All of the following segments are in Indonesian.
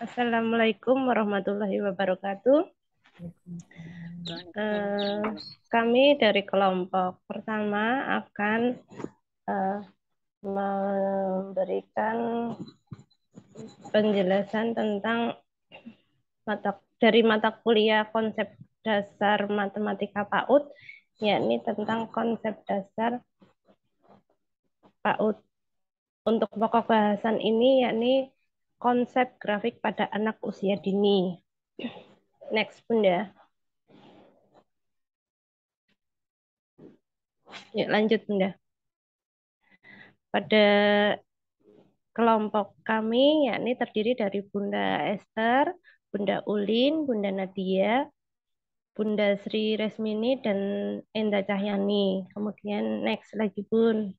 Assalamualaikum warahmatullahi wabarakatuh. Kami dari kelompok pertama akan memberikan penjelasan tentang dari mata kuliah konsep dasar matematika PAUD, yakni tentang konsep dasar PAUD. Untuk pokok bahasan ini yakni konsep grafik pada anak usia dini. Next, Bunda. Yuk lanjut, Bunda. Pada kelompok kami yakni terdiri dari Bunda Esther, Bunda Ulin, Bunda Nadia, Bunda Sri Resmini, dan Enda Cahyani. Kemudian next lagi, Bun.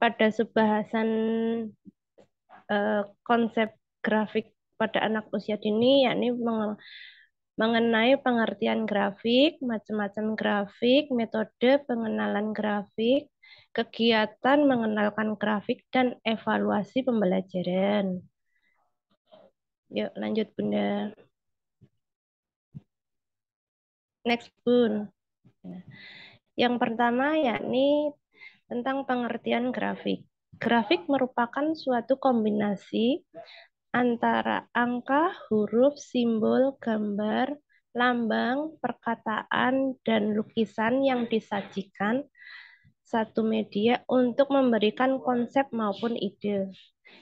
Pada subbahasan konsep grafik pada anak usia dini, yakni mengenai pengertian grafik, macam-macam grafik, metode pengenalan grafik, kegiatan mengenalkan grafik, dan evaluasi pembelajaran. Yuk lanjut, Bunda. Next, Bun. Yang pertama yakni tentang pengertian grafik. Grafik merupakan suatu kombinasi antara angka, huruf, simbol, gambar, lambang, perkataan, dan lukisan yang disajikan satu media untuk memberikan konsep maupun ide.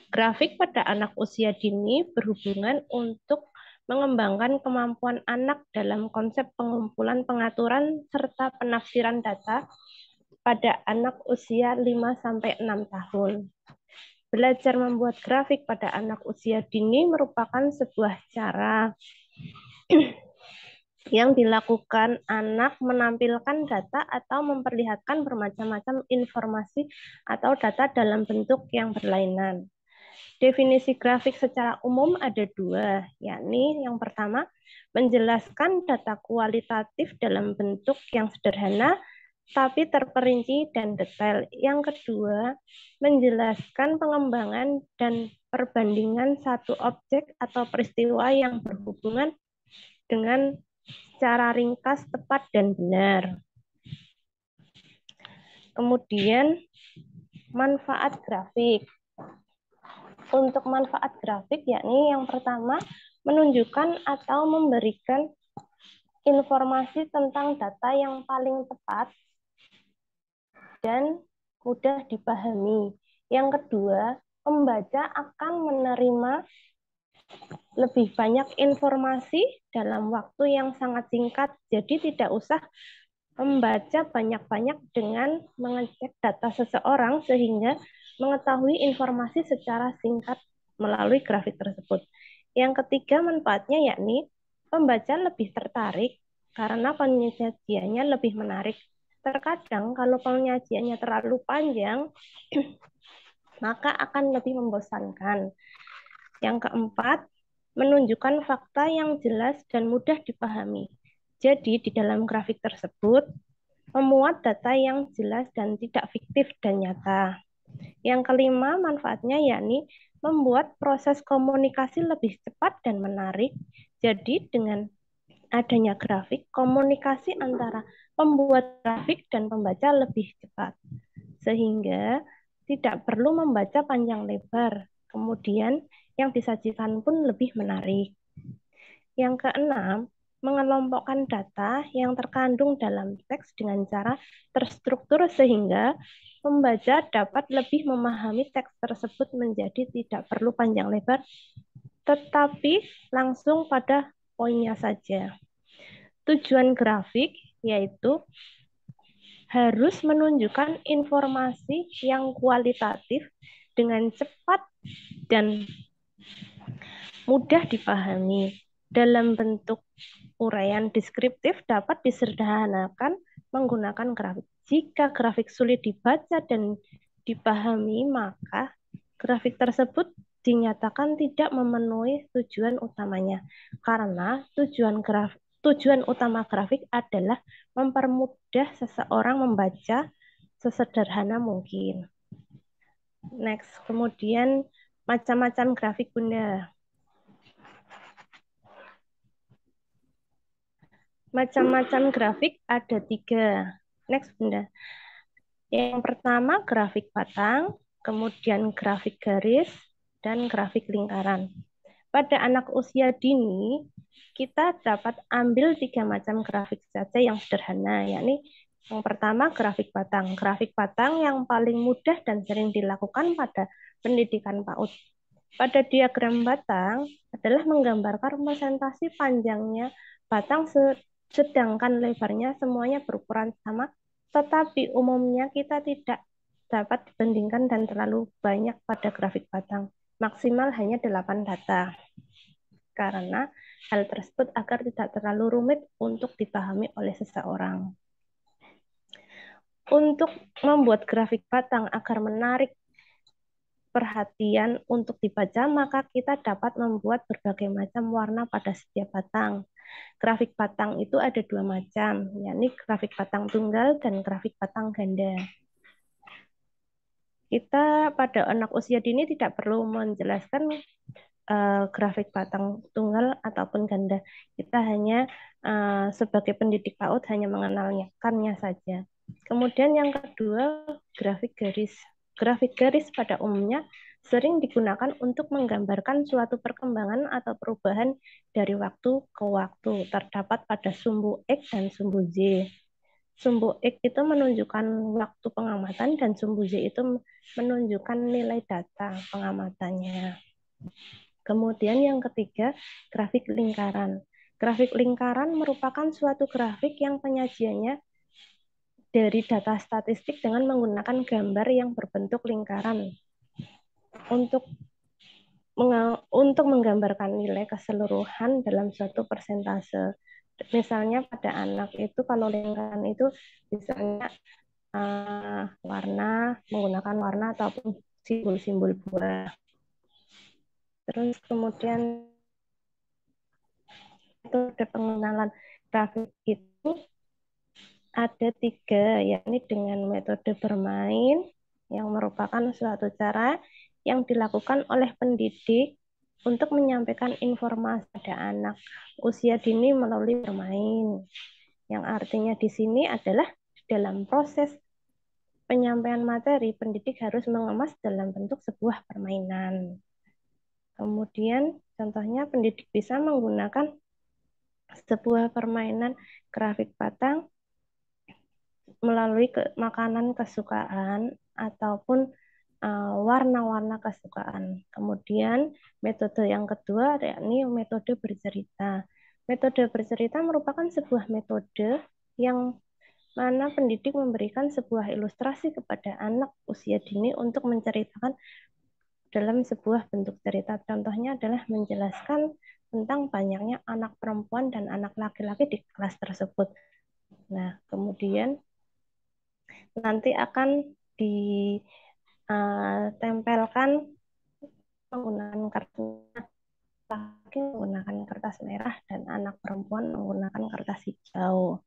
Grafik pada anak usia dini berhubungan untuk mengembangkan kemampuan anak dalam konsep pengumpulan, pengaturan, serta penafsiran data pada anak usia 5-6 tahun. Belajar membuat grafik pada anak usia dini merupakan sebuah cara yang dilakukan anak menampilkan data atau memperlihatkan bermacam-macam informasi atau data dalam bentuk yang berlainan. Definisi grafik secara umum ada dua, yakni yang pertama, menjelaskan data kualitatif dalam bentuk yang sederhana, tapi terperinci dan detail. Yang kedua, menjelaskan pengembangan dan perbandingan satu objek atau peristiwa yang berhubungan dengan secara ringkas, tepat, dan benar. Kemudian, manfaat grafik. Untuk manfaat grafik, yakni yang pertama, menunjukkan atau memberikan informasi tentang data yang paling tepat dan mudah dipahami. Yang kedua, pembaca akan menerima lebih banyak informasi dalam waktu yang sangat singkat, jadi tidak usah membaca banyak-banyak dengan mengecek data seseorang sehingga mengetahui informasi secara singkat melalui grafik tersebut. Yang ketiga manfaatnya yakni pembaca lebih tertarik karena penyajiannya lebih menarik. Terkadang kalau penyajiannya terlalu panjang, maka akan lebih membosankan. Yang keempat, menunjukkan fakta yang jelas dan mudah dipahami. Jadi di dalam grafik tersebut memuat data yang jelas dan tidak fiktif dan nyata. Yang kelima, manfaatnya yakni membuat proses komunikasi lebih cepat dan menarik. Jadi dengan adanya grafik, komunikasi antara pembuat grafik dan pembaca lebih cepat. Sehingga tidak perlu membaca panjang lebar. Kemudian yang disajikan pun lebih menarik. Yang keenam, mengelompokkan data yang terkandung dalam teks dengan cara terstruktur sehingga pembaca dapat lebih memahami teks tersebut menjadi tidak perlu panjang lebar, tetapi langsung pada poinnya saja. Tujuan grafik yaitu harus menunjukkan informasi yang kualitatif dengan cepat dan mudah dipahami. Dalam bentuk uraian deskriptif dapat disederhanakan menggunakan grafik. Jika grafik sulit dibaca dan dipahami, maka grafik tersebut dinyatakan tidak memenuhi tujuan utamanya. Karena tujuan utama grafik adalah mempermudah seseorang membaca sesederhana mungkin. Next, kemudian macam-macam grafik Bunda. Macam-macam grafik ada 3. Next Bunda. Yang pertama grafik batang, kemudian grafik garis, dan grafik lingkaran. Pada anak usia dini, kita dapat ambil 3 macam grafik saja yang sederhana, yakni yang pertama grafik batang. Grafik batang yang paling mudah dan sering dilakukan pada pendidikan PAUD. Pada diagram batang adalah menggambarkan presentasi panjangnya batang sedangkan lebarnya semuanya berukuran sama, tetapi umumnya kita tidak dapat dibandingkan dan terlalu banyak pada grafik batang. Maksimal hanya 8 data. Karena hal tersebut agar tidak terlalu rumit untuk dipahami oleh seseorang. Untuk membuat grafik batang agar menarik perhatian untuk dibaca, maka kita dapat membuat berbagai macam warna pada setiap batang. Grafik batang itu ada 2 macam, yakni grafik batang tunggal dan grafik batang ganda. Kita pada anak usia dini tidak perlu menjelaskan grafik batang tunggal ataupun ganda. Kita hanya sebagai pendidik PAUD hanya mengenalkannya saja. Kemudian yang kedua, grafik garis. Grafik garis pada umumnya sering digunakan untuk menggambarkan suatu perkembangan atau perubahan dari waktu ke waktu. Terdapat pada sumbu X dan sumbu Z. Sumbu X itu menunjukkan waktu pengamatan dan sumbu Z itu menunjukkan nilai data pengamatannya. Kemudian yang ketiga, grafik lingkaran. Grafik lingkaran merupakan suatu grafik yang penyajiannya dari data statistik dengan menggunakan gambar yang berbentuk lingkaran untuk menggambarkan nilai keseluruhan dalam suatu persentase. Misalnya pada anak itu kalau lingkaran itu misalnya warna, menggunakan warna ataupun simbol-simbol buah. Terus kemudian metode pengenalan grafik itu ada 3, yakni dengan metode bermain, yang merupakan suatu cara yang dilakukan oleh pendidik untuk menyampaikan informasi pada anak usia dini melalui bermain. Yang artinya di sini adalah dalam proses penyampaian materi, pendidik harus mengemas dalam bentuk sebuah permainan. Kemudian contohnya pendidik bisa menggunakan sebuah permainan grafik batang melalui makanan kesukaan ataupun warna-warna kesukaan. Kemudian metode yang kedua yakni metode bercerita. Metode bercerita merupakan sebuah metode yang mana pendidik memberikan sebuah ilustrasi kepada anak usia dini untuk menceritakan dalam sebuah bentuk cerita. Contohnya adalah menjelaskan tentang banyaknya anak perempuan dan anak laki-laki di kelas tersebut. Nah, kemudian nanti akan ditempelkan menggunakan kertas laki menggunakan kertas merah dan anak perempuan menggunakan kertas hijau.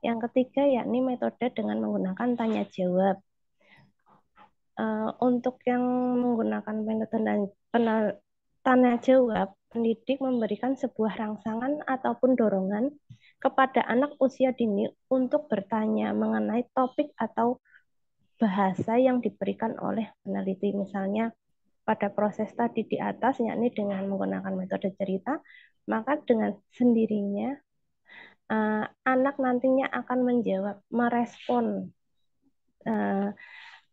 Yang ketiga yakni metode dengan menggunakan tanya jawab. Untuk yang menggunakan metode tanya jawab, pendidik memberikan sebuah rangsangan ataupun dorongan kepada anak usia dini untuk bertanya mengenai topik atau bahasa yang diberikan oleh peneliti. Misalnya pada proses tadi di atas, yakni dengan menggunakan metode cerita, maka dengan sendirinya anak nantinya akan menjawab, merespon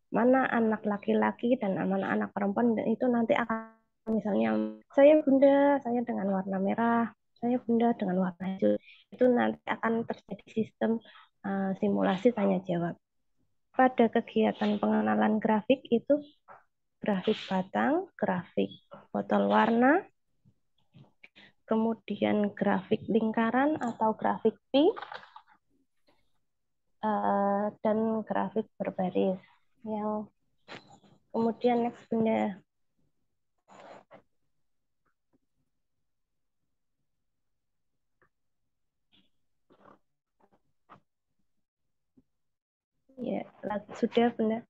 mana anak laki-laki dan mana anak perempuan, dan itu nanti akan misalnya saya bunda, saya dengan warna merah, saya bunda dengan warna hijau. Itu nanti akan terjadi sistem simulasi tanya jawab. Pada kegiatan pengenalan grafik itu grafik batang, grafik botol warna, kemudian grafik lingkaran atau grafik pi, dan grafik berbaris. Yang kemudian next bunda. Ya, sudah bunda.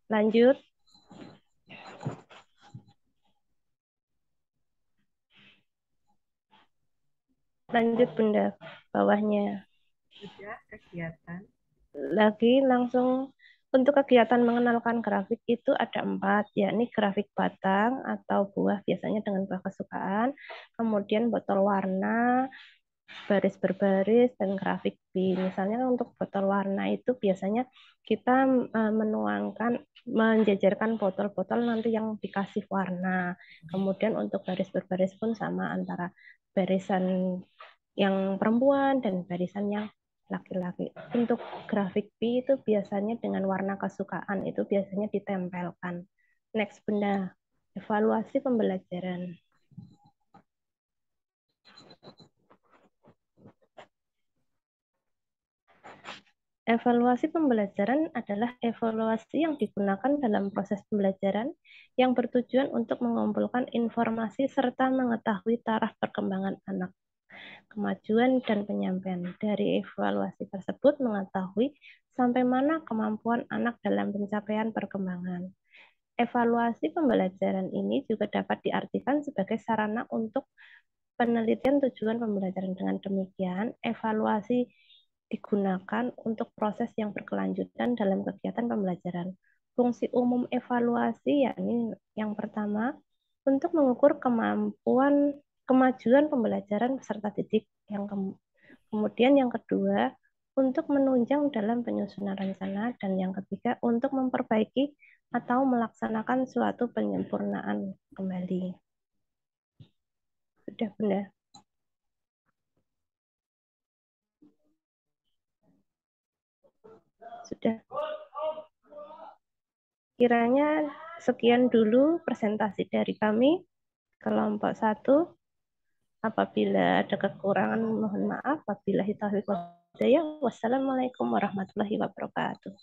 Lanjut, lanjut Bunda, bawahnya. Sudah kegiatan. Lagi langsung untuk kegiatan mengenalkan grafik itu ada 4, yakni grafik batang atau buah biasanya dengan buah kesukaan, kemudian botol warna, baris berbaris, dan grafik B. Misalnya untuk botol warna itu biasanya kita menuangkan, menjajarkan botol-botol nanti yang dikasih warna. Kemudian untuk baris berbaris pun sama antara barisan yang perempuan dan barisan yang laki-laki. Untuk grafik B itu biasanya dengan warna kesukaan, itu biasanya ditempelkan. Next, Bunda. Evaluasi pembelajaran. Evaluasi pembelajaran adalah evaluasi yang digunakan dalam proses pembelajaran yang bertujuan untuk mengumpulkan informasi serta mengetahui taraf perkembangan anak, kemajuan, dan penyampaian. Dari evaluasi tersebut mengetahui sampai mana kemampuan anak dalam pencapaian perkembangan. Evaluasi pembelajaran ini juga dapat diartikan sebagai sarana untuk penelitian tujuan pembelajaran. Dengan demikian, evaluasi digunakan untuk proses yang berkelanjutan dalam kegiatan pembelajaran. Fungsi umum evaluasi yakni yang pertama, untuk mengukur kemampuan kemajuan pembelajaran peserta didik. Kemudian yang kedua, untuk menunjang dalam penyusunan rencana, dan yang ketiga, untuk memperbaiki atau melaksanakan suatu penyempurnaan kembali. Sudah, Bunda? Sudah. Kiranya sekian dulu presentasi dari kami, kelompok 1. Apabila ada kekurangan, mohon maaf. Wabillahi taufiq wal hidayah. Wassalamualaikum warahmatullahi wabarakatuh.